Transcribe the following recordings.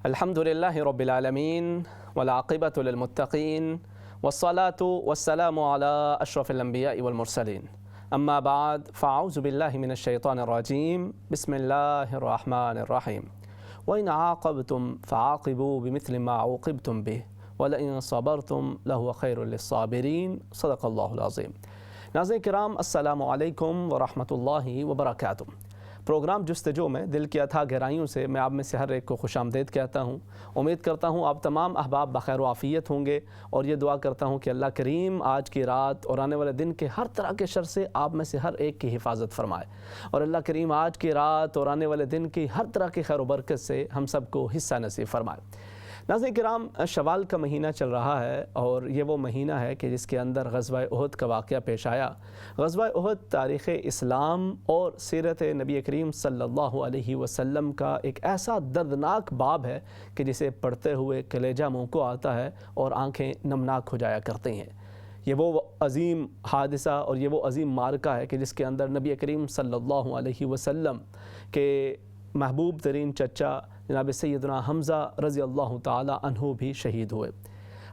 الحمد لله رب العالمين والعاقبة للمتقين والصلاة والسلام على أشرف الأنبياء والمرسلين. أما بعد فأعوذ بالله من الشيطان الرجيم. بسم الله الرحمن الرحيم. وإن عاقبتم فعاقبوا بمثل ما عوقبتم به ولئن صبرتم لهو خير للصابرين. صدق الله العظيم. ناظرین کرام، السلام علیکم ورحمۃ اللہ وبرکاتہ۔ پروگرام جستجو میں دل کی اتھا گہرائیوں سے میں آپ میں سے ہر ایک کو خوش آمدید کہتا ہوں۔ امید کرتا ہوں آپ تمام احباب بخیر و عافیت ہوں گے، اور یہ دعا کرتا ہوں کہ اللہ کریم آج کی رات اور آنے والے دن کے ہر طرح کے شر سے آپ میں سے ہر ایک کی حفاظت فرمائے، اور اللہ کریم آج کی رات اور آنے والے دن کی ہر طرح کی خیر و برکت سے ہم سب کو حصہ نصیب فرمائے۔ ناظرین کرام، شوال کا مہینہ چل رہا ہے، اور یہ وہ مہینہ ہے کہ جس کے اندر غزوہ احد کا واقعہ پیش آیا۔ غزوہ احد تاریخ اسلام اور سیرت نبی کریم صلی اللہ علیہ وسلم کا ایک ایسا دردناک باب ہے کہ جسے پڑھتے ہوئے کلیجہ منہ کو آتا ہے اور آنکھیں نمناک ہو جایا کرتی ہیں۔ یہ وہ عظیم حادثہ اور یہ وہ عظیم معرکہ ہے کہ جس کے اندر نبی کریم صلی اللہ علیہ وسلم کے محبوب ترین چچا جناب سیدنا حمزہ رضی اللہ تعالی عنہ بھی شہید ہوئے۔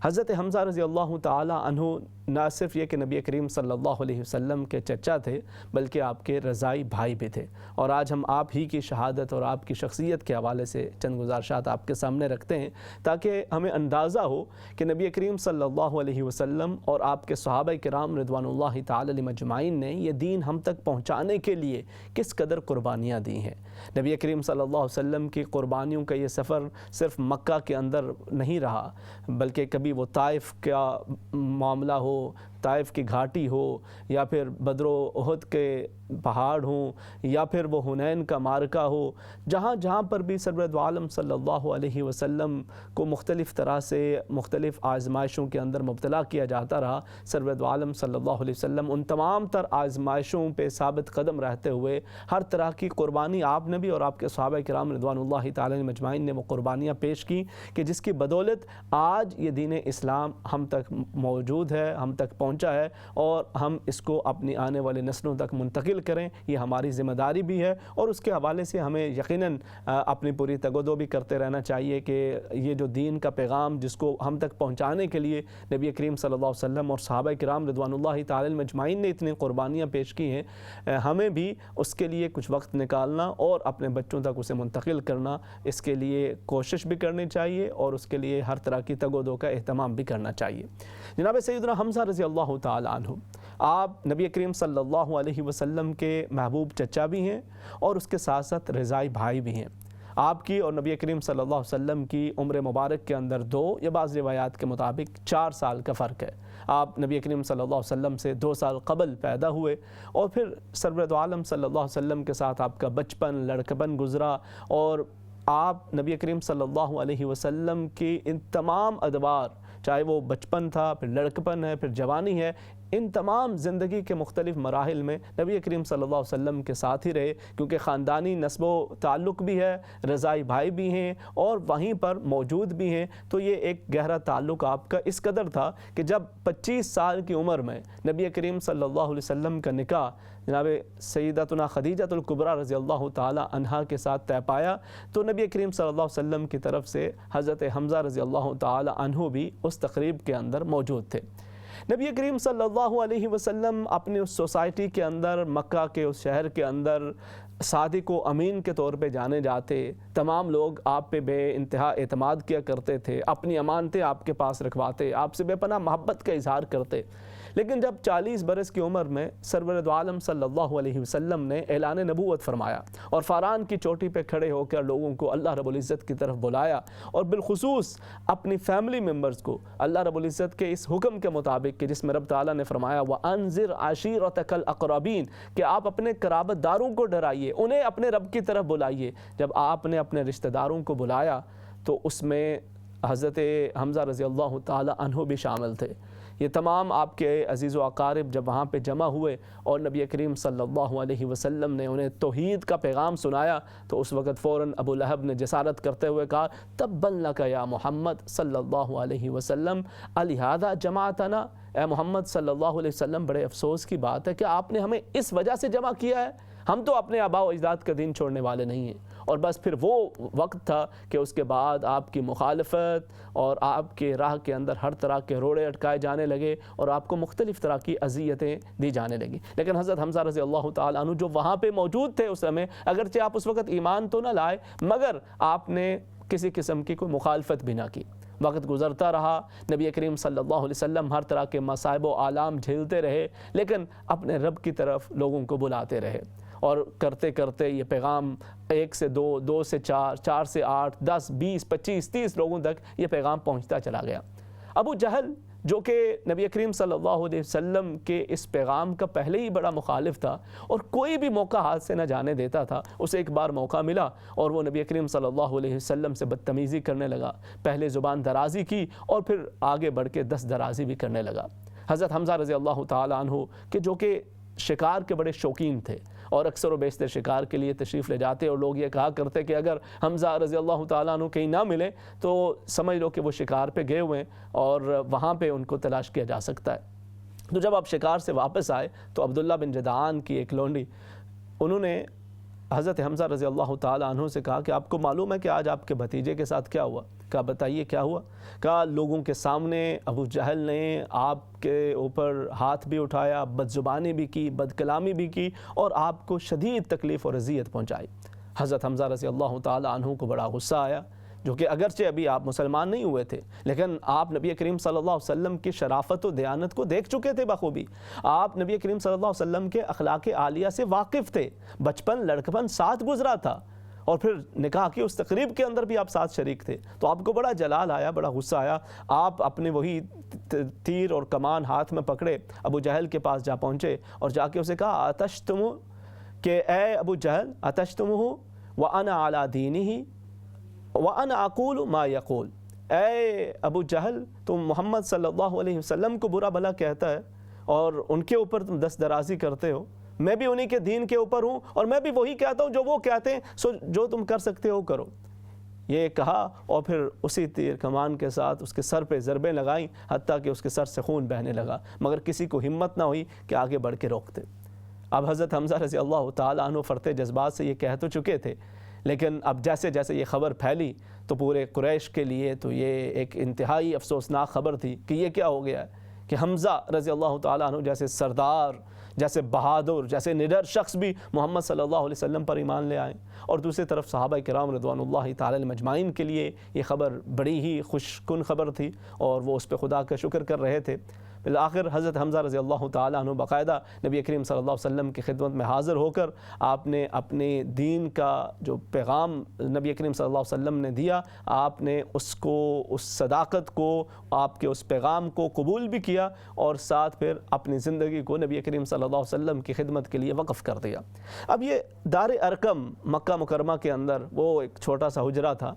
حضرت حمزہ رضی اللہ تعالی عنہ نہ صرف یہ کہ نبی کریم صلی اللہ علیہ وسلم کے چچا تھے، بلکہ آپ کے رضائی بھائی بھی تھے، اور آج ہم آپ ہی کی شہادت اور آپ کی شخصیت کے حوالے سے چند گزارشات آپ کے سامنے رکھتے ہیں، تاکہ ہمیں اندازہ ہو کہ نبی کریم صلی اللہ علیہ وسلم اور آپ کے صحابہ کرام رضوان اللہ تعالی علیہم اجمعین نے یہ دین ہم تک پہنچانے کے لیے کس قدر قربانیاں دی ہیں۔ نبی کریم صلی اللہ علیہ وسلم کی قربانیوں کا یہ سفر صرف مکہ کے اندر نہیں رہا، بلکہ کبھی وہ طائف کا معاملہ ہو، طائف کی گھاٹی ہو، یا پھر بدر و احد کے پہاڑ ہوں، یا پھر وہ حنین کا معرکہ ہو، جہاں جہاں پر بھی سرورِ عالم صلی اللہ علیہ وسلم کو مختلف طرح سے مختلف آزمائشوں کے اندر مبتلا کیا جاتا رہا، سرورِ عالم صلی اللہ علیہ وسلم ان تمام تر آزمائشوں پہ ثابت قدم رہتے ہوئے ہر طرح کی قربانی آپ نے بھی اور آپ کے صحابہ کرام رضوان اللہ تعالی علیہم اجمعین نے وہ قربانیاں پیش کی کہ جس کی بدولت آج یہ دین اسلام ہم تک موجود ہے، ہم تک پہنچا ہے، اور ہم اس کو اپنی آنے والے نسلوں تک منتقل کریں۔ یہ ہماری ذمہ داری بھی ہے، اور اس کے حوالے سے ہمیں یقیناً اپنی پوری تگودو بھی کرتے رہنا چاہیے کہ یہ جو دین کا پیغام جس کو ہم تک پہنچانے کے لیے نبی کریم صلی اللہ علیہ وسلم اور صحابہ کرام رضوان اللہ تعالی علیہم اجمعین نے اتنی قربانیاں پیش کی ہیں، ہمیں بھی اس کے لیے کچھ وقت نکالنا اور اپنے بچوں تک اسے منتقل کرنا، اس کے لیے کوشش بھی کرنی چاہیے، اور اس کے لیے ہر طرح کی تگودو کا اہتمام بھی کرنا چاہیے۔ جناب سیدنا حمزہ رضی اللہ تعالی عنہ، آپ نبی کریم صلی اللہ علیہ وسلم کے محبوب چچا بھی ہیں، اور اس کے ساتھ ساتھ رضائی بھائی بھی ہیں۔ آپ کی اور نبی کریم صلی اللہ علیہ وسلم کی عمر مبارک کے اندر 2 یا بعض روایات کے مطابق 4 سال کا فرق ہے۔ آپ نبی کریم صلی اللہ علیہ وسلم سے 2 سال قبل پیدا ہوئے، اور پھر سرورِ عالم صلی اللہ علیہ وسلم کے ساتھ آپ کا بچپن، لڑکپن گزرا، اور آپ نبی کریم صلی اللہ علیہ وسلم کی ان تمام ادوار، چاہے وہ بچپن تھا، پھر لڑکپن ہے، پھر جوانی ہے، ان تمام زندگی کے مختلف مراحل میں نبی کریم صلی اللہ علیہ وسلم کے ساتھ ہی رہے، کیونکہ خاندانی نسب و تعلق بھی ہے، رضائی بھائی بھی ہیں، اور وہیں پر موجود بھی ہیں، تو یہ ایک گہرا تعلق آپ کا اس قدر تھا کہ جب 25 سال کی عمر میں نبی کریم صلی اللہ علیہ وسلم کا نکاح جناب سیدتنا خدیجۃ الکبریٰ رضی اللہ تعالی عنہا کے ساتھ طے پایا، تو نبی کریم صلی اللہ علیہ وسلم کی طرف سے حضرت حمزہ رضی اللہ تعالی عنہ بھی اس تقریب کے اندر موجود تھے۔ نبی کریم صلی اللہ علیہ وسلم اپنی اس سوسائٹی کے اندر، مکہ کے اس شہر کے اندر صادق و امین کے طور پہ جانے جاتے، تمام لوگ آپ پہ بے انتہا اعتماد کیا کرتے تھے، اپنی امانتیں آپ کے پاس رکھواتے، آپ سے بے پناہ محبت کا اظہار کرتے۔ لیکن جب 40 برس کی عمر میں سرورِ عالم صلی اللہ علیہ وسلم نے اعلان نبوت فرمایا، اور فاران کی چوٹی پہ کھڑے ہو کر لوگوں کو اللہ رب العزت کی طرف بلایا، اور بالخصوص اپنی فیملی ممبرز کو اللہ رب العزت کے اس حکم کے مطابق کہ جس میں رب تعالیٰ نے فرمایا وَأَنذِرْ عَشِيرَتَكَ الْأَقْرَبِينَ، کہ آپ اپنے قرابت داروں کو ڈرائیے، انہیں اپنے رب کی طرف بلائیے۔ جب آپ نے اپنے رشتہ داروں کو بلایا تو اس میں حضرت حمزہ رضی اللہ تعالی عنہ بھی شامل تھے۔ یہ تمام آپ کے عزیز و اقارب جب وہاں پہ جمع ہوئے اور نبی کریم صلی اللہ علیہ وسلم نے انہیں توحید کا پیغام سنایا، تو اس وقت فوراً ابو لہب نے جسارت کرتے ہوئے کہا تبا لک یا محمد صلی اللہ علیہ وسلم الہذا جماعتنا، اے محمد صلی اللہ علیہ وسلم بڑے افسوس کی بات ہے کہ آپ نے ہمیں اس وجہ سے جمع کیا ہے، ہم تو اپنے آباء و اجداد کا دین چھوڑنے والے نہیں ہیں۔ اور بس پھر وہ وقت تھا کہ اس کے بعد آپ کی مخالفت اور آپ کے راہ کے اندر ہر طرح کے روڑے اٹکائے جانے لگے اور آپ کو مختلف طرح کی اذیتیں دی جانے لگیں۔ لیکن حضرت حمزہ رضی اللہ تعالیٰ عنہ جو وہاں پہ موجود تھے اس سمے، اگرچہ آپ اس وقت ایمان تو نہ لائے مگر آپ نے کسی قسم کی کوئی مخالفت بھی نہ کی۔ وقت گزرتا رہا، نبی کریم صلی اللہ علیہ وسلم ہر طرح کے مصائب و آلام جھیلتے رہے، لیکن اپنے رب کی طرف لوگوں کو بلاتے رہے، اور کرتے کرتے یہ پیغام 1 سے 2، 2 سے 4، 4 سے 8، 10، 20، 25، 30 لوگوں تک یہ پیغام پہنچتا چلا گیا۔ ابو جہل جو کہ نبی کریم صلی اللہ علیہ وسلم کے اس پیغام کا پہلے ہی بڑا مخالف تھا اور کوئی بھی موقع ہاتھ سے نہ جانے دیتا تھا، اسے ایک بار موقع ملا اور وہ نبی کریم صلی اللہ علیہ وسلم سے بدتمیزی کرنے لگا، پہلے زبان درازی کی اور پھر آگے بڑھ کے دست درازی بھی کرنے لگا۔ حضرت حمزہ رضی اللہ تعالیٰ عنہ کہ جو کہ شکار کے بڑے شوقین تھے اور اکثر و بیشتر شکار کے لیے تشریف لے جاتے، اور لوگ یہ کہا کرتے کہ اگر حمزہ رضی اللہ تعالیٰ عنہ کہیں نہ ملے تو سمجھ لو کہ وہ شکار پہ گئے ہوئے ہیں اور وہاں پہ ان کو تلاش کیا جا سکتا ہے۔ تو جب آپ شکار سے واپس آئے تو عبداللہ بن جدعان کی ایک لونڈی، انہوں نے حضرت حمزہ رضی اللہ تعالیٰ عنہ سے کہا کہ آپ کو معلوم ہے کہ آج آپ کے بھتیجے کے ساتھ کیا ہوا؟ کہا بتائیے کیا ہوا؟ کہا لوگوں کے سامنے ابو جہل نے آپ کے اوپر ہاتھ بھی اٹھایا، بد زبانی بھی کی، بد کلامی بھی کی اور آپ کو شدید تکلیف اور اذیت پہنچائی۔ حضرت حمزہ رضی اللہ تعالیٰ عنہ کو بڑا غصہ آیا، جو کہ اگرچہ ابھی آپ مسلمان نہیں ہوئے تھے لیکن آپ نبی کریم صلی اللہ علیہ وسلم کی شرافت و دیانت کو دیکھ چکے تھے بخوبی، آپ نبی کریم صلی اللہ علیہ وسلم کے اخلاق عالیہ سے واقف تھے، بچپن لڑکپن ساتھ گزرا تھا اور پھر نکاح کی اس تقریب کے اندر بھی آپ ساتھ شریک تھے، تو آپ کو بڑا جلال آیا، بڑا غصہ آیا، آپ اپنے وہی تیر اور کمان ہاتھ میں پکڑے ابو جہل کے پاس جا پہنچے اور جا کے اسے کہا اتشتم، کہ اے ابو جہل اتشتمہ وانا علی دینہ وَأَنَا أَقُولُ مَا يَقُولُ، اے ابو جہل تم محمد صلی اللہ علیہ وسلم کو برا بھلا کہتا ہے اور ان کے اوپر تم دست درازی کرتے ہو، میں بھی انہی کے دین کے اوپر ہوں اور میں بھی وہی کہتا ہوں جو وہ کہتے ہیں، سو جو تم کر سکتے ہو کرو۔ یہ کہا اور پھر اسی تیر کمان کے ساتھ اس کے سر پہ ضربیں لگائیں حتیٰ کہ اس کے سر سے خون بہنے لگا، مگر کسی کو ہمت نہ ہوئی کہ آگے بڑھ کے روکتے۔ اب حضرت حمزہ رضی اللہ تعالیٰ عنہ فرتے جذبات سے یہ کہہ تو چکے تھے، لیکن اب جیسے جیسے یہ خبر پھیلی تو پورے قریش کے لیے تو یہ ایک انتہائی افسوسناک خبر تھی کہ یہ کیا ہو گیا ہے کہ حمزہ رضی اللہ تعالیٰ عنہ جیسے سردار، جیسے بہادر، جیسے نڈر شخص بھی محمد صلی اللہ علیہ وسلم پر ایمان لے آئے، اور دوسری طرف صحابہ کرام رضوان اللہ تعالی علیہم اجمعین کے لیے یہ خبر بڑی ہی خوش کن خبر تھی اور وہ اس پہ خدا کا شکر کر رہے تھے۔ بالآخر حضرت حمزہ رضی اللہ تعالیٰ عنہ باقاعدہ نبی کریم صلی اللہ علیہ وسلم کی خدمت میں حاضر ہو کر آپ نے اپنے دین کا جو پیغام نبی کریم صلی اللہ علیہ وسلم نے دیا، آپ نے اس کو، اس صداقت کو، آپ کے اس پیغام کو قبول بھی کیا اور ساتھ پھر اپنی زندگی کو نبی کریم صلی اللہ علیہ وسلم کی خدمت کے لیے وقف کر دیا۔ اب یہ دار ارقم مکہ مکرمہ کے اندر وہ ایک چھوٹا سا حجرہ تھا،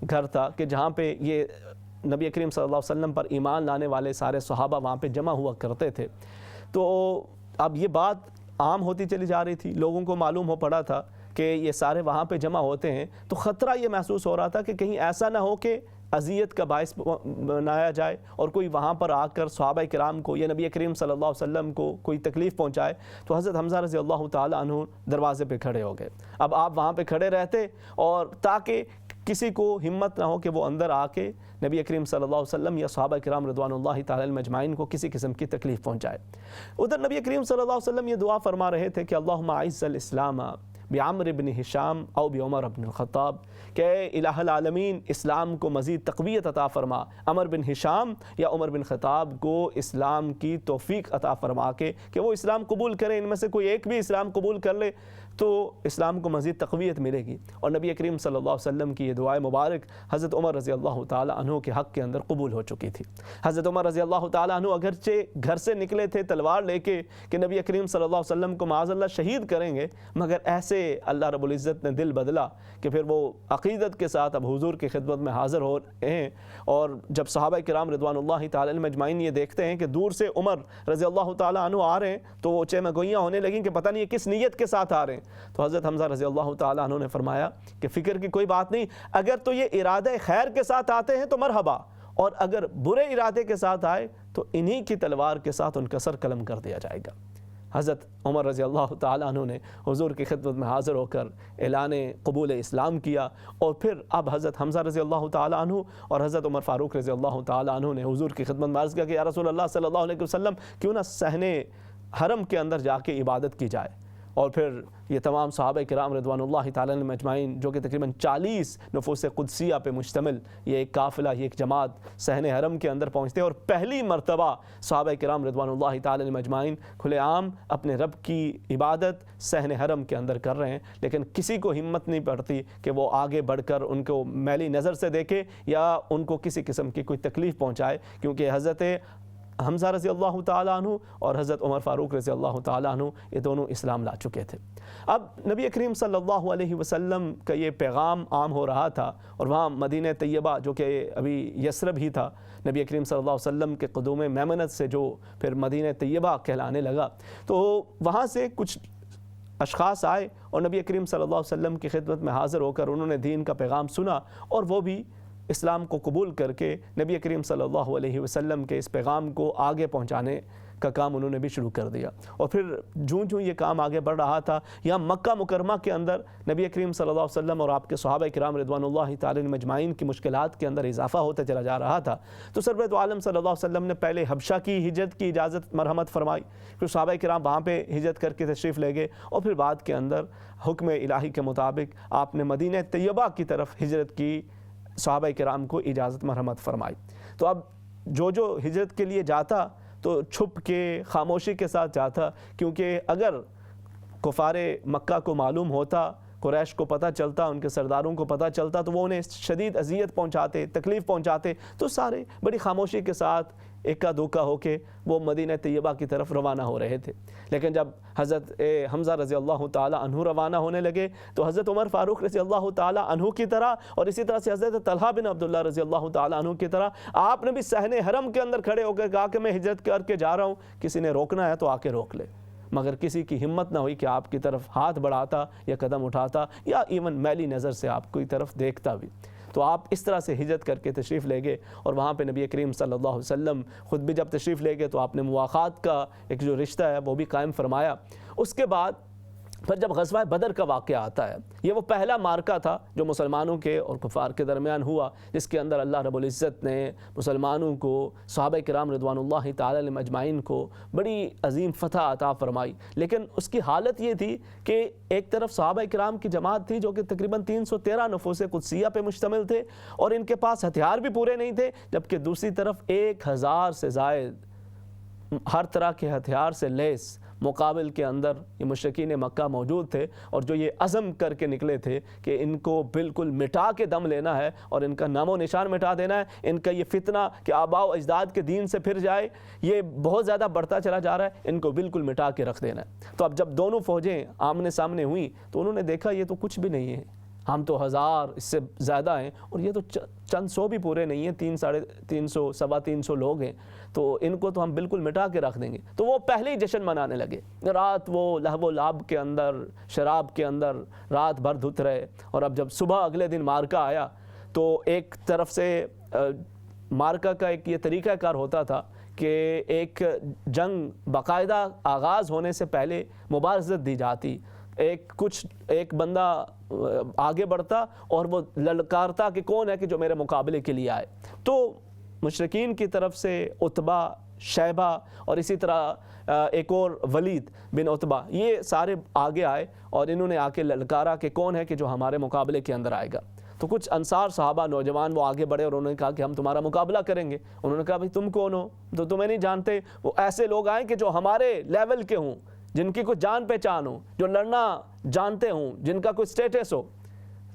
گھر تھا کہ جہاں پہ یہ نبی کریم صلی اللہ علیہ وسلم پر ایمان لانے والے سارے صحابہ وہاں پہ جمع ہوا کرتے تھے۔ تو اب یہ بات عام ہوتی چلی جا رہی تھی، لوگوں کو معلوم ہو پڑا تھا کہ یہ سارے وہاں پہ جمع ہوتے ہیں، تو خطرہ یہ محسوس ہو رہا تھا کہ کہیں ایسا نہ ہو کہ اذیت کا باعث بنایا جائے اور کوئی وہاں پر آ کر صحابہ کرام کو یا نبی کریم صلی اللہ علیہ وسلم کو کوئی تکلیف پہنچائے۔ تو حضرت حمزہ رضی اللہ تعالیٰ عنہ دروازے پہ کھڑے ہو گئے۔ اب آپ وہاں پہ کھڑے رہتے اور تاکہ کسی کو ہمت نہ ہو کہ وہ اندر آ کے نبی کریم صلی اللہ علیہ وسلم یا صحابہ کرام رضوان اللہ تعالی علیہم اجمعین کو کسی قسم کی تکلیف پہنچائے۔ ادھر نبی کریم صلی اللہ علیہ وسلم یہ دعا فرما رہے تھے کہ اللہم اعز الاسلام بعمر بن ہشام او بعمر بن الخطاب، کہ اے الہ العالمین اسلام کو مزید تقویت عطا فرما، عمر بن ہشام یا عمر بن خطاب کو اسلام کی توفیق عطا فرما کے کہ وہ اسلام قبول کریں، ان میں سے کوئی ایک بھی اسلام قبول کر لے تو اسلام کو مزید تقویت ملے گی۔ اور نبی کریم صلی اللہ علیہ وسلم کی یہ دعائے مبارک حضرت عمر رضی اللہ تعالی عنہ کے حق کے اندر قبول ہو چکی تھی۔ حضرت عمر رضی اللہ تعالی عنہ اگرچہ گھر سے نکلے تھے تلوار لے کے کہ نبی کریم صلی اللہ علیہ وسلم کو معاذ اللہ شہید کریں گے، مگر ایسے اللہ رب العزت نے دل بدلا کہ پھر وہ عقیدت کے ساتھ اب حضور کی خدمت میں حاضر ہو رہے ہیں۔ اور جب صحابہ کرام رضوان اللہ تعالی علیہم اجمعین یہ دیکھتے ہیں کہ دور سے عمر رضی اللہ تعالی عنہ آ رہے ہیں تو وہ چہ میں گوئیاں ہونے لگیں کہ پتہ نہیں یہ کس نیت کے ساتھ آ رہے ہیں۔ تو حضرت حمزہ رضی اللہ تعالی عنہ نے فرمایا کہ فکر کی کوئی بات نہیں، اگر تو یہ ارادہ خیر کے ساتھ آتے ہیں تو مرحبا، اور اگر برے ارادے کے ساتھ آئے تو انہی کی تلوار کے ساتھ ان کا سر قلم کر دیا جائے گا۔ حضرت عمر رضی اللہ تعالیٰ عنہ نے حضور کی خدمت میں حاضر ہو کر اعلان قبول اسلام کیا، اور پھر اب حضرت حمزہ رضی اللہ تعالیٰ عنہ اور حضرت عمر فاروق رضی اللہ تعالیٰ عنہ نے حضور کی خدمت میں عرض کیا کہ یا رسول اللہ صلی اللہ علیہ وسلم کیوں نہ صحن حرم کے اندر جا کے عبادت کی جائے۔ اور پھر یہ تمام صحابہ کرام رضوان اللہ تعالیٰ علیہم اجمعین، جو کہ تقریباً 40 نفوس قدسیہ پہ مشتمل یہ ایک قافلہ، یہ ایک جماعت صحن حرم کے اندر پہنچتے ہیں، اور پہلی مرتبہ صحابہ کرام رضوان اللہ تعالیٰ علیہم اجمعین کھلے عام اپنے رب کی عبادت صحن حرم کے اندر کر رہے ہیں، لیکن کسی کو ہمت نہیں پڑتی کہ وہ آگے بڑھ کر ان کو میلی نظر سے دیکھے یا ان کو کسی قسم کی کوئی تکلیف پہنچائے، کیونکہ حضرت حمزہ رضی اللہ تعالیٰ عنہ اور حضرت عمر فاروق رضی اللہ تعالیٰ عنہ یہ دونوں اسلام لا چکے تھے۔ اب نبی کریم صلی اللہ علیہ وسلم کا یہ پیغام عام ہو رہا تھا، اور وہاں مدینہ طیبہ جو کہ ابھی یثرب ہی تھا، نبی کریم صلی اللہ علیہ وسلم کے قدوم میمنت سے جو پھر مدینہ طیبہ کہلانے لگا، تو وہاں سے کچھ اشخاص آئے اور نبی کریم صلی اللہ علیہ وسلم کی خدمت میں حاضر ہو کر انہوں نے دین کا پیغام سنا، اور وہ بھی اسلام کو قبول کر کے نبی کریم صلی اللہ علیہ وسلم کے اس پیغام کو آگے پہنچانے کا کام انہوں نے بھی شروع کر دیا۔ اور پھر جوں یہ کام آگے بڑھ رہا تھا، یہاں مکہ مکرمہ کے اندر نبی کریم صلی اللہ علیہ وسلم اور آپ کے صحابہ کرام رضوان اللہ تعالی علیہم اجمعین کی مشکلات کے اندر اضافہ ہوتا چلا جا رہا تھا، تو سرورت عالم صلی اللہ علیہ وسلم نے پہلے حبشہ کی ہجرت کی اجازت مرحمت فرمائی، پھر صحابہ کرام وہاں پہ ہجرت کر کے تشریف لے گئے، اور پھر بعد کے اندر حکم الہی کے مطابق آپ نے مدینہ طیبہ کی طرف ہجرت کی، صحابہ کرام کو اجازت مرحمت فرمائی۔ تو اب جو ہجرت کے لیے جاتا تو چھپ کے خاموشی کے ساتھ جاتا، کیونکہ اگر کفار مکہ کو معلوم ہوتا، قریش کو پتہ چلتا، ان کے سرداروں کو پتہ چلتا، تو وہ انہیں شدید اذیت پہنچاتے، تکلیف پہنچاتے، تو سارے بڑی خاموشی کے ساتھ اکا دوکا ہو کے وہ مدینہ طیبہ کی طرف روانہ ہو رہے تھے۔ لیکن جب حضرت حمزہ رضی اللہ تعالیٰ عنہ روانہ ہونے لگے تو حضرت عمر فاروق رضی اللہ تعالیٰ عنہ کی طرح، اور اسی طرح سے حضرت طلحہ بن عبداللہ رضی اللہ تعالیٰ عنہ کی طرح، آپ نے بھی صحن حرم کے اندر کھڑے ہو کر کہا کہ میں ہجرت کر کے جا رہا ہوں، کسی نے روکنا ہے تو آ کے روک لے، مگر کسی کی ہمت نہ ہوئی کہ آپ کی طرف ہاتھ بڑھاتا یا قدم اٹھاتا یا ایون میلی نظر سے آپ کی طرف دیکھتا بھی۔ تو آپ اس طرح سے ہجرت کر کے تشریف لے گئے، اور وہاں پہ نبی کریم صلی اللہ علیہ وسلم خود بھی جب تشریف لے گئے تو آپ نے مواخات کا ایک جو رشتہ ہے وہ بھی قائم فرمایا۔ اس کے بعد پھر جب غزوہ بدر کا واقعہ آتا ہے، یہ وہ پہلا مارکہ تھا جو مسلمانوں کے اور کفار کے درمیان ہوا، جس کے اندر اللہ رب العزت نے مسلمانوں کو، صحابہ کرام رضوان اللہ تعالی علیہم اجمعین کو بڑی عظیم فتح عطا فرمائی۔ لیکن اس کی حالت یہ تھی کہ ایک طرف صحابہ کرام کی جماعت تھی جو کہ تقریباً 313 نفوس قدسیہ پہ مشتمل تھے، اور ان کے پاس ہتھیار بھی پورے نہیں تھے، جبکہ دوسری طرف 1000 سے زائد ہر طرح کے ہتھیار سے لیس مقابل کے اندر یہ مشرکین مکہ موجود تھے، اور جو یہ عزم کر کے نکلے تھے کہ ان کو بالکل مٹا کے دم لینا ہے اور ان کا نام و نشان مٹا دینا ہے، ان کا یہ فتنہ کہ آباء و اجداد کے دین سے پھر جائے یہ بہت زیادہ بڑھتا چلا جا رہا ہے، ان کو بالکل مٹا کے رکھ دینا ہے۔ تو اب جب دونوں فوجیں آمنے سامنے ہوئیں تو انہوں نے دیکھا یہ تو کچھ بھی نہیں ہے، ہم تو 1000 اس سے زیادہ ہیں، اور یہ تو چند سو بھی پورے نہیں ہیں، 300 سوا 300 لوگ ہیں، تو ان کو تو ہم بالکل مٹا کے رکھ دیں گے۔ تو وہ پہلے ہی جشن منانے لگے، رات وہ لہو و لعب کے اندر، شراب کے اندر رات بھر دھت رہے، اور اب جب صبح اگلے دن مارکہ آیا تو ایک طرف سے مارکہ کا ایک یہ طریقہ کار ہوتا تھا کہ ایک جنگ باقاعدہ آغاز ہونے سے پہلے مبارزت دی جاتی، ایک بندہ آگے بڑھتا اور وہ للکارتا کہ کون ہے کہ جو میرے مقابلے کے لیے آئے۔ تو مشرکین کی طرف سے عتبہ، شیبہ اور اسی طرح ایک اور ولید بن عتبہ، یہ سارے آگے آئے اور انہوں نے آ کے للکارا کہ کون ہے کہ جو ہمارے مقابلے کے اندر آئے گا۔ تو کچھ انصار صحابہ نوجوان وہ آگے بڑھے اور انہوں نے کہا کہ ہم تمہارا مقابلہ کریں گے۔ انہوں نے کہا بھئی تم کون ہو؟ تو تمہیں نہیں جانتے؟ وہ ایسے لوگ آئیں کہ جو ہمارے لیول کے ہوں، جن کی کچھ جان پہچان ہو، جو لڑنا جانتے ہوں، جن کا کوئی سٹیٹس ہو۔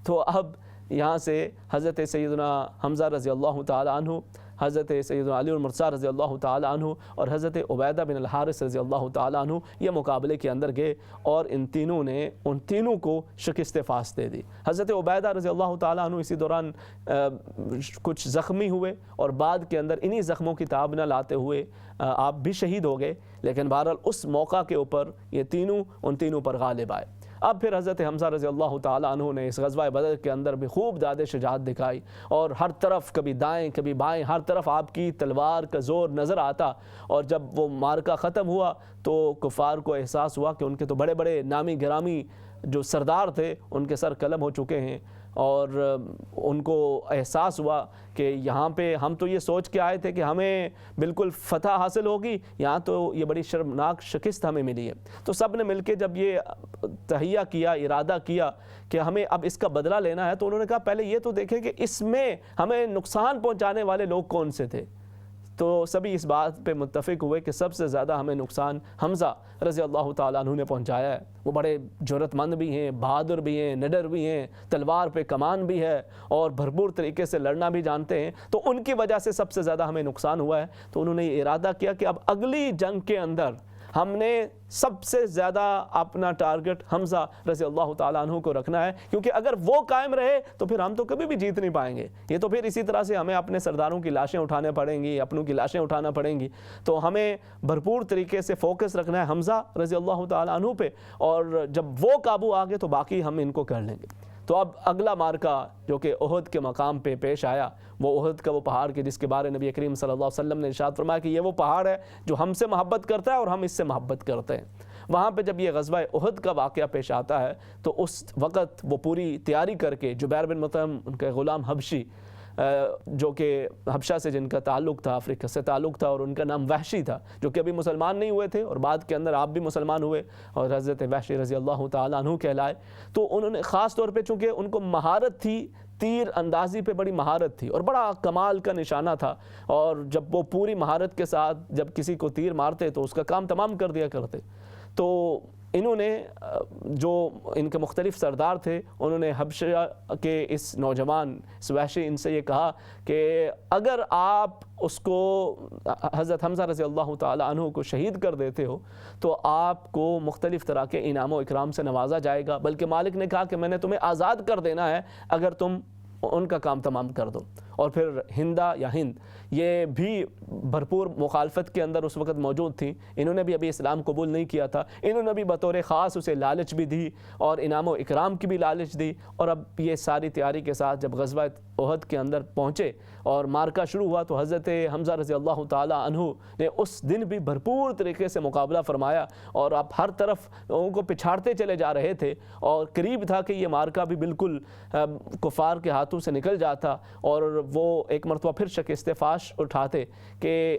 تو اب یہاں سے حضرت سیدنا حمزہ رضی اللہ تعالی عنہ، حضرت سیدنا علی المرتضیٰ رضی اللہ تعالی عنہ اور حضرت عبیدہ بن الحارث رضی اللہ تعالی عنہ یہ مقابلے کے اندر گئے، اور ان تینوں کو شکست فاس دے دی۔ حضرت عبیدہ رضی اللہ تعالی عنہ اسی دوران کچھ زخمی ہوئے، اور بعد کے اندر انہی زخموں کی تاب نہ لاتے ہوئے آپ بھی شہید ہو گئے، لیکن بہرحال اس موقع کے اوپر یہ ان تینوں پر غالب آئے۔ اب پھر حضرت حمزہ رضی اللہ تعالیٰ عنہ نے اس غزوہ بدر کے اندر بھی خوب زیادہ شجاعت دکھائی، اور ہر طرف کبھی دائیں کبھی بائیں ہر طرف آپ کی تلوار کا زور نظر آتا، اور جب وہ معرکہ ختم ہوا تو کفار کو احساس ہوا کہ ان کے تو بڑے بڑے نامی گرامی جو سردار تھے ان کے سر قلم ہو چکے ہیں، اور ان کو احساس ہوا کہ یہاں پہ ہم تو یہ سوچ کے آئے تھے کہ ہمیں بالکل فتح حاصل ہوگی، یہاں تو یہ بڑی شرمناک شکست ہمیں ملی ہے۔ تو سب نے مل کے جب یہ تہیہ کیا، ارادہ کیا کہ ہمیں اب اس کا بدلہ لینا ہے، تو انہوں نے کہا پہلے یہ تو دیکھیں کہ اس میں ہمیں نقصان پہنچانے والے لوگ کون سے تھے۔ تو سبھی اس بات پہ متفق ہوئے کہ سب سے زیادہ ہمیں نقصان حمزہ رضی اللہ تعالیٰ عنہ نے پہنچایا ہے۔ وہ بڑے جرأت مند بھی ہیں، بہادر بھی ہیں، نڈر بھی ہیں، تلوار پہ کمان بھی ہے، اور بھرپور طریقے سے لڑنا بھی جانتے ہیں، تو ان کی وجہ سے سب سے زیادہ ہمیں نقصان ہوا ہے۔ تو انہوں نے یہ ارادہ کیا کہ اب اگلی جنگ کے اندر ہم نے سب سے زیادہ اپنا ٹارگٹ حمزہ رضی اللہ تعالیٰ عنہ کو رکھنا ہے، کیونکہ اگر وہ قائم رہے تو پھر ہم تو کبھی بھی جیت نہیں پائیں گے، یہ تو پھر اسی طرح سے ہمیں اپنے سرداروں کی لاشیں اٹھانے پڑیں گی، اپنوں کی لاشیں اٹھانا پڑیں گی۔ تو ہمیں بھرپور طریقے سے فوکس رکھنا ہے حمزہ رضی اللہ تعالیٰ عنہ پہ، اور جب وہ قابو آ گئے تو باقی ہم ان کو کر لیں گے۔ تو اب اگلا مارکہ جو کہ احد کے مقام پہ پیش آیا، وہ احد کا وہ پہاڑ کہ جس کے بارے نبی کریم صلی اللہ علیہ وسلم نے ارشاد فرمایا کہ یہ وہ پہاڑ ہے جو ہم سے محبت کرتا ہے اور ہم اس سے محبت کرتے ہیں۔ وہاں پہ جب یہ غزوہ احد کا واقعہ پیش آتا ہے تو اس وقت وہ پوری تیاری کر کے جبیر بن مطعم، ان کا غلام حبشی جو کہ حبشہ سے جن کا تعلق تھا، افریقہ سے تعلق تھا، اور ان کا نام وحشی تھا، جو کہ ابھی مسلمان نہیں ہوئے تھے، اور بعد کے اندر آپ بھی مسلمان ہوئے اور حضرت وحشی رضی اللہ تعالیٰ عنہ کہلائے۔ تو انہوں نے خاص طور پہ چونکہ ان کو مہارت تھی، تیر اندازی پہ بڑی مہارت تھی اور بڑا کمال کا نشانہ تھا، اور جب وہ پوری مہارت کے ساتھ جب کسی کو تیر مارتے تو اس کا کام تمام کر دیا کرتے۔ تو انہوں نے جو ان کے مختلف سردار تھے، انہوں نے حبشہ کے اس نوجوان اس وحشی ان سے یہ کہا کہ اگر آپ اس کو حضرت حمزہ رضی اللہ تعالیٰ عنہ کو شہید کر دیتے ہو تو آپ کو مختلف طرح کے انعام و اکرام سے نوازا جائے گا، بلکہ مالک نے کہا کہ میں نے تمہیں آزاد کر دینا ہے اگر تم ان کا کام تمام کر دو۔ اور پھر ہندا یا ہند یہ بھی بھرپور مخالفت کے اندر اس وقت موجود تھیں، انہوں نے بھی ابھی اسلام قبول نہیں کیا تھا، انہوں نے بھی بطور خاص اسے لالچ بھی دی اور انعام و اکرام کی بھی لالچ دی۔ اور اب یہ ساری تیاری کے ساتھ جب غزوہ احد کے اندر پہنچے اور مارکہ شروع ہوا تو حضرت حمزہ رضی اللہ تعالیٰ عنہ نے اس دن بھی بھرپور طریقے سے مقابلہ فرمایا، اور آپ ہر طرف لوگوں کو پچھاڑتے چلے جا رہے تھے، اور قریب تھا کہ یہ مارکہ بھی بالکل کفار کے ہاتھوں سے نکل جاتا، اور وہ ایک مرتبہ پھر شکست فاش اٹھاتے کہ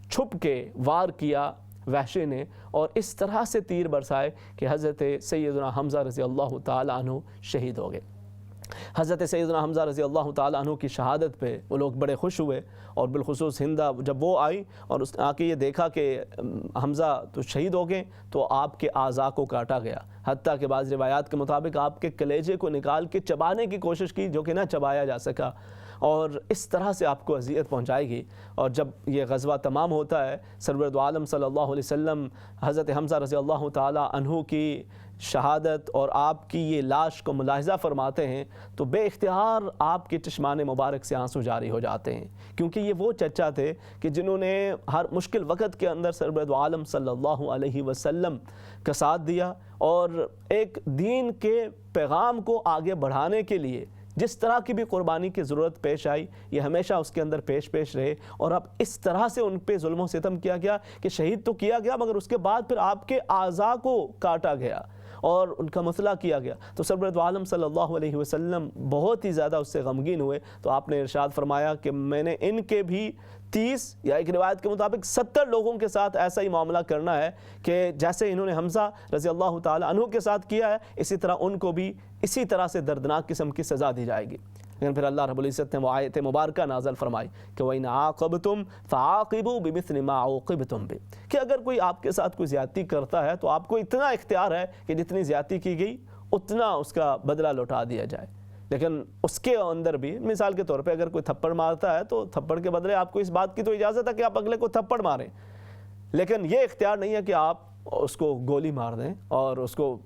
چھپ کے وار کیا وحشی نے، اور اس طرح سے تیر برسائے کہ حضرت سیدنا حمزہ رضی اللہ تعالیٰ عنہ شہید ہو گئے۔ حضرت سیدنا حمزہ رضی اللہ تعالیٰ عنہ کی شہادت پہ وہ لوگ بڑے خوش ہوئے، اور بالخصوص ہندہ جب وہ آئی اور اس نے آ کے یہ دیکھا کہ حمزہ تو شہید ہو گئے تو آپ کے اعضاء کو کاٹا گیا، حتیٰ کہ بعض روایات کے مطابق آپ کے کلیجے کو نکال کے چبانے کی کوشش کی جو کہ نہ چبایا جا سکا، اور اس طرح سے آپ کو اذیت پہنچائے گی۔ اور جب یہ غزوہ تمام ہوتا ہے، سرور دو عالم صلی اللہ علیہ وسلم حضرت حمزہ رضی اللہ تعالیٰ عنہ کی شہادت اور آپ کی یہ لاش کو ملاحظہ فرماتے ہیں تو بے اختیار آپ کے چشمان مبارک سے آنسو جاری ہو جاتے ہیں، کیونکہ یہ وہ چچا تھے کہ جنہوں نے ہر مشکل وقت کے اندر سرور دو عالم صلی اللہ علیہ وسلم کا ساتھ دیا، اور ایک دین کے پیغام کو آگے بڑھانے کے لیے جس طرح کی بھی قربانی کی ضرورت پیش آئی یہ ہمیشہ اس کے اندر پیش رہے، اور اب اس طرح سے ان پہ ظلم و ستم کیا گیا کہ شہید تو کیا گیا مگر اس کے بعد پھر آپ کے اعضاء کو کاٹا گیا اور ان کا مسئلہ کیا گیا۔ تو سرور دو عالم صلی اللہ علیہ وسلم بہت ہی زیادہ اس سے غمگین ہوئے، تو آپ نے ارشاد فرمایا کہ میں نے ان کے بھی 30 یا ایک روایت کے مطابق 70 لوگوں کے ساتھ ایسا ہی معاملہ کرنا ہے کہ جیسے انہوں نے حمزہ رضی اللہ تعالیٰ عنہ کے ساتھ کیا ہے اسی طرح ان کو بھی اسی طرح سے دردناک قسم کی سزا دی جائے گی۔ لیکن پھر اللہ رب العزت نے وہ آیت مبارکہ نازل فرمائی کہ وَإِنْ عَاقَبْتُمْ فَعَاقِبُوا بِمِثْلِ مَا عُوقِبْتُمْ بِهِ، کہ اگر کوئی آپ کے ساتھ کوئی زیادتی کرتا ہے تو آپ کو اتنا اختیار ہے کہ جتنی زیادتی کی گئی اتنا اس کا بدلہ لوٹا دیا جائے۔ لیکن اس کے اندر بھی مثال کے طور پہ اگر کوئی تھپڑ مارتا ہے تو تھپڑ کے بدلے آپ کو اس بات کی تو اجازت ہے کہ آپ اگلے کو تھپڑ ماریں، لیکن یہ اختیار نہیں ہے کہ آپ اس کو گولی مار دیں اور اس کو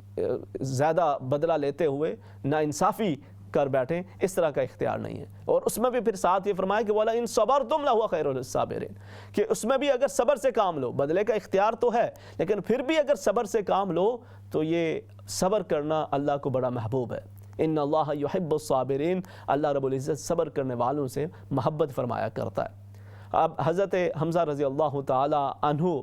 زیادہ بدلہ لیتے ہوئے ناانصافی کر بیٹھیں، اس طرح کا اختیار نہیں ہے۔ اور اس میں بھی پھر ساتھ یہ فرمایا کہ وَلَئِن صَبَرْتُمْ لَهُوَ خَيْرٌ لِلصَّابِرِينَ، کہ اس میں بھی اگر صبر سے کام لو، بدلے کا اختیار تو ہے لیکن پھر بھی اگر صبر سے کام لو تو یہ صبر کرنا اللہ کو بڑا محبوب ہے۔ ان اللہ یحب الصابرین، اللہ رب العزت صبر کرنے والوں سے محبت فرمایا کرتا ہے۔ اب حضرت حمزہ رضی اللہ تعالی عنہ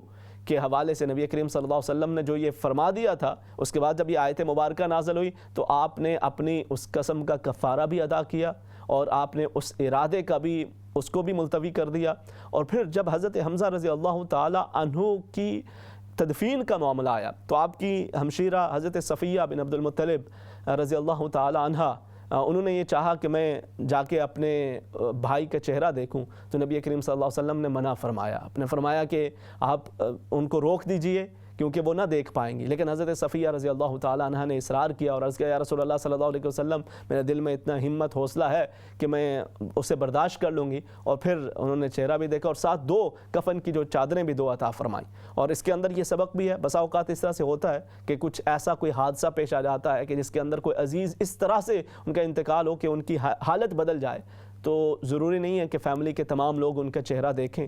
کے حوالے سے نبی کریم صلی اللہ علیہ وسلم نے جو یہ فرما دیا تھا، اس کے بعد جب یہ آیت مبارکہ نازل ہوئی تو آپ نے اپنی اس قسم کا کفارہ بھی ادا کیا اور آپ نے اس ارادے کا بھی اس کو بھی ملتوی کر دیا۔ اور پھر جب حضرت حمزہ رضی اللہ تعالی عنہ کی تدفین کا معاملہ آیا تو آپ کی ہمشیرہ حضرت صفیہ بن عبد المطلب رضی اللہ تعالی عنہ، انہوں نے یہ چاہا کہ میں جا کے اپنے بھائی کا چہرہ دیکھوں، تو نبی کریم صلی اللہ علیہ وسلم نے منع فرمایا، آپ نے فرمایا کہ آپ ان کو روک دیجئے کیونکہ وہ نہ دیکھ پائیں گی۔ لیکن حضرت صفیہ رضی اللہ تعالیٰ عنہ نے اصرار کیا اور عرض کیا یا رسول اللہ صلی اللہ علیہ وسلم، میرے دل میں اتنا ہمت حوصلہ ہے کہ میں اسے برداشت کر لوں گی۔ اور پھر انہوں نے چہرہ بھی دیکھا اور ساتھ 2 کفن کی جو چادریں بھی 2 عطا فرمائیں۔ اور اس کے اندر یہ سبق بھی ہے، بسا اوقات اس طرح سے ہوتا ہے کہ کچھ ایسا کوئی حادثہ پیش آ جاتا ہے کہ جس کے اندر کوئی عزیز اس طرح سے ان کا انتقال ہو کہ ان کی حالت بدل جائے، تو ضروری نہیں ہے کہ فیملی کے تمام لوگ ان کا چہرہ دیکھیں،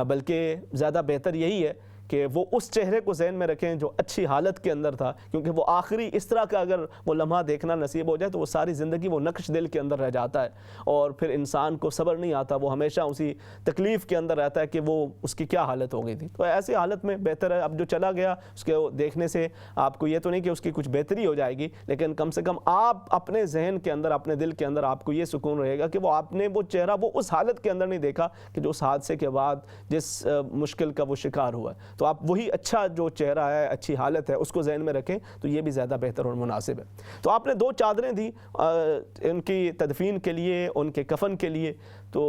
بلکہ زیادہ بہتر یہی ہے کہ وہ اس چہرے کو ذہن میں رکھیں جو اچھی حالت کے اندر تھا، کیونکہ وہ آخری اس طرح کا اگر وہ لمحہ دیکھنا نصیب ہو جائے تو وہ ساری زندگی وہ نقش دل کے اندر رہ جاتا ہے اور پھر انسان کو صبر نہیں آتا، وہ ہمیشہ اسی تکلیف کے اندر رہتا ہے کہ وہ اس کی کیا حالت ہو گئی تھی۔ تو ایسی حالت میں بہتر ہے اب جو چلا گیا اس کے دیکھنے سے آپ کو یہ تو نہیں کہ اس کی کچھ بہتری ہو جائے گی، لیکن کم سے کم آپ اپنے ذہن کے اندر، اپنے دل کے اندر آپ کو یہ سکون رہے گا کہ وہ آپ نے وہ چہرہ وہ اس حالت کے اندر نہیں دیکھا کہ جو اس حادثے کے بعد جس مشکل کا وہ شکار ہوا ہے۔ تو آپ وہی اچھا جو چہرہ ہے، اچھی حالت ہے، اس کو ذہن میں رکھیں تو یہ بھی زیادہ بہتر اور مناسب ہے۔ تو آپ نے 2 چادریں دی ان کی تدفین کے لیے، ان کے کفن کے لیے، تو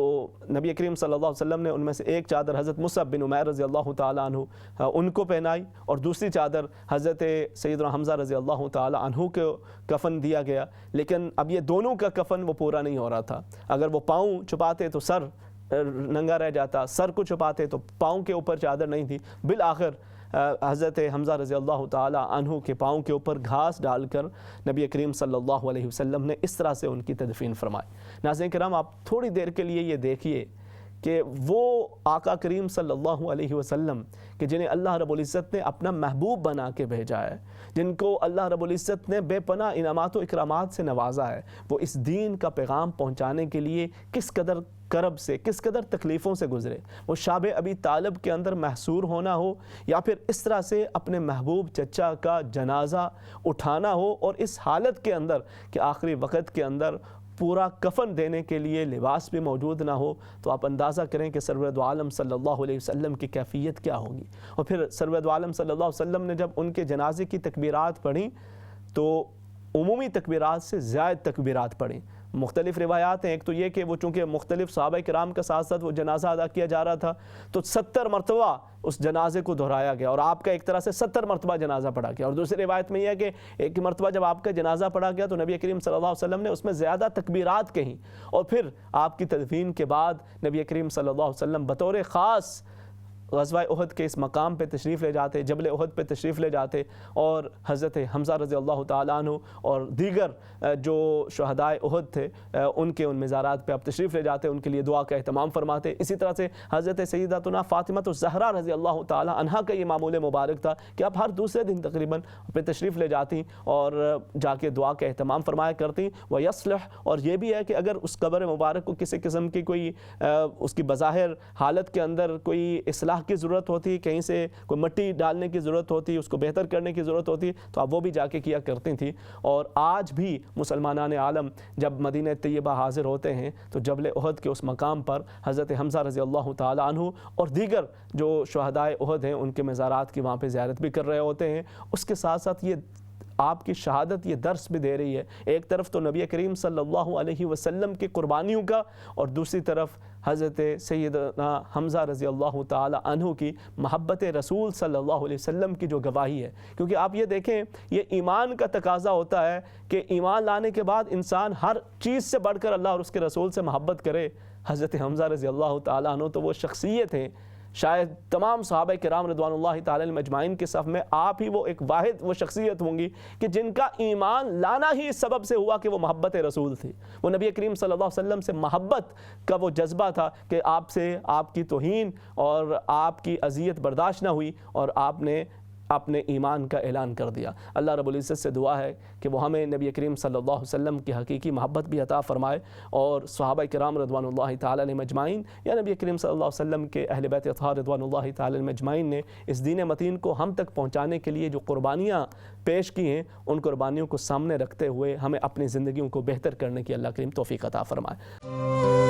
نبی کریم صلی اللہ علیہ وسلم نے ان میں سے ایک چادر حضرت مصعب بن عمیر رضی اللہ تعالیٰ عنہ ان کو پہنائی اور دوسری چادر حضرت سیدنا حمزہ رضی اللہ تعالیٰ عنہ کو کفن دیا گیا۔ لیکن اب یہ دونوں کا کفن وہ پورا نہیں ہو رہا تھا، اگر وہ پاؤں چھپاتے تو سر ننگا رہ جاتا، سر کو چھپاتے تو پاؤں کے اوپر چادر نہیں تھی۔ بالآخر حضرت حمزہ رضی اللہ تعالی عنہ کے پاؤں کے اوپر گھاس ڈال کر نبی کریم صلی اللہ علیہ وسلم نے اس طرح سے ان کی تدفین فرمائی۔ ناظرین کرام، آپ تھوڑی دیر کے لیے یہ دیکھیے کہ وہ آقا کریم صلی اللہ علیہ وسلم کہ جنہیں اللہ رب العزت نے اپنا محبوب بنا کے بھیجا ہے، جن کو اللہ رب العزت نے بے پناہ انعامات و اکرامات سے نوازا ہے، وہ اس دین کا پیغام پہنچانے کے لیے کس قدر کرب سے، کس قدر تکلیفوں سے گزرے۔ وہ شاب ابی طالب کے اندر محصور ہونا ہو یا پھر اس طرح سے اپنے محبوب چچا کا جنازہ اٹھانا ہو اور اس حالت کے اندر کہ آخری وقت کے اندر پورا کفن دینے کے لیے لباس بھی موجود نہ ہو، تو آپ اندازہ کریں کہ سرور عالم صلی اللہ علیہ وسلم کی کیفیت کیا ہوگی۔ اور پھر سرور عالم صلی اللہ علیہ وسلم نے جب ان کے جنازے کی تکبیرات پڑھیں تو عمومی تکبیرات سے زائد تکبیرات پڑھیں۔ مختلف روایات ہیں، ایک تو یہ کہ وہ چونکہ مختلف صحابہ کرام کا ساتھ ساتھ وہ جنازہ ادا کیا جا رہا تھا تو 70 مرتبہ اس جنازے کو دہرایا گیا اور آپ کا ایک طرح سے 70 مرتبہ جنازہ پڑھا گیا۔ اور دوسری روایت میں یہ ہے کہ ایک مرتبہ جب آپ کا جنازہ پڑھا گیا تو نبی کریم صلی اللہ علیہ وسلم نے اس میں زیادہ تکبیرات کہیں، اور پھر آپ کی تدفین کے بعد نبی کریم صلی اللہ علیہ وسلم بطور خاص غزوہ احد کے اس مقام پہ تشریف لے جاتے، جبل احد پہ تشریف لے جاتے اور حضرت حمزہ رضی اللہ تعالیٰ عنہ اور دیگر جو شہدائے احد تھے ان کے ان مزارات پہ آپ تشریف لے جاتے، ان کے لیے دعا کا اہتمام فرماتے۔ اسی طرح سے حضرت سیدتنا فاطمہ الزہرا رضی اللہ تعالیٰ عنہا کا یہ معمول مبارک تھا کہ آپ ہر دوسرے دن تقریباً پہ تشریف لے جاتی اور جا کے دعا کا اہتمام فرمایا کرتی۔ وَيَصْلِحُ، اور یہ بھی ہے کہ اگر اس قبر مبارک کو کسی قسم کی کوئی اس کی بظاہر حالت کے اندر کوئی اصلاح کی ضرورت ہوتی، کہیں سے کوئی مٹی ڈالنے کی ضرورت ہوتی، اس کو بہتر کرنے کی ضرورت ہوتی، تو آپ وہ بھی جا کے کیا کرتی تھیں۔ اور آج بھی مسلمانان عالم جب مدینہ طیبہ حاضر ہوتے ہیں تو جبل احد کے اس مقام پر حضرت حمزہ رضی اللہ تعالی عنہ اور دیگر جو شہدائے احد ہیں ان کے مزارات کی وہاں پہ زیارت بھی کر رہے ہوتے ہیں۔ اس کے ساتھ ساتھ یہ آپ کی شہادت یہ درس بھی دے رہی ہے، ایک طرف تو نبی کریم صلی اللہ علیہ وسلم کی قربانیوں کا اور دوسری طرف حضرت سیدنا حمزہ رضی اللہ تعالی عنہ کی محبت رسول صلی اللہ علیہ وسلم کی جو گواہی ہے۔ کیونکہ آپ یہ دیکھیں، یہ ایمان کا تقاضا ہوتا ہے کہ ایمان لانے کے بعد انسان ہر چیز سے بڑھ کر اللہ اور اس کے رسول سے محبت کرے۔ حضرت حمزہ رضی اللہ تعالی عنہ تو وہ شخصیت ہیں شاید تمام صحابہ کرام رضوان اللہ تعالی علیہم اجمعین کے صف میں آپ ہی وہ ایک واحد وہ شخصیت ہوں گی کہ جن کا ایمان لانا ہی اس سبب سے ہوا کہ وہ محبت رسول تھی، وہ نبی کریم صلی اللہ علیہ وسلم سے محبت کا وہ جذبہ تھا کہ آپ سے آپ کی توہین اور آپ کی اذیت برداشت نہ ہوئی اور آپ نے اپنے ایمان کا اعلان کر دیا۔ اللہ رب العزت سے دعا ہے کہ وہ ہمیں نبی کریم صلی اللہ علیہ وسلم کی حقیقی محبت بھی عطا فرمائے، اور صحابہ کرام رضوان اللہ تعالی علیہم اجمعین یا نبی کریم صلی اللہ علیہ وسلم کے اہل بیت اطہار رضوان اللہ تعالی علیہم اجمعین نے اس دین متین کو ہم تک پہنچانے کے لیے جو قربانیاں پیش کی ہیں، ان قربانیوں کو سامنے رکھتے ہوئے ہمیں اپنی زندگیوں کو بہتر کرنے کی اللہ کریم توفیق عطا فرمائے۔